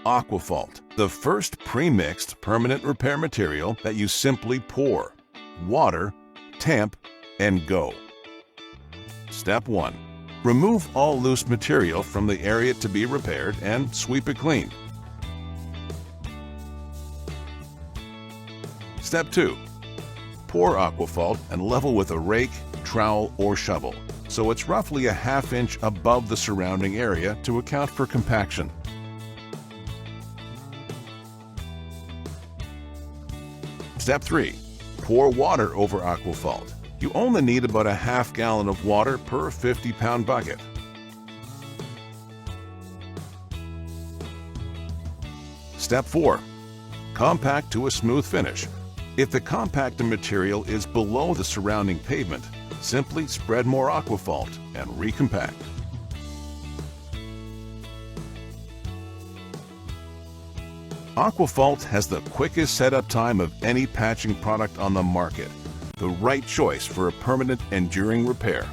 Aquaphalt, the first pre-mixed permanent repair material that you simply pour, water, tamp, and go. Step 1. Remove all loose material from the area to be repaired and sweep it clean. Step 2. Pour Aquaphalt and level with a rake, trowel, or shovel, so it's roughly a ½ inch above the surrounding area to account for compaction. Step 3. Pour water over Aquaphalt. You only need about a ½ gallon of water per 50-pound bucket. Step 4. Compact to a smooth finish. If the compacted material is below the surrounding pavement, simply spread more Aquaphalt and recompact. Aquaphalt has the quickest setup time of any patching product on the market, the right choice for a permanent, enduring repair.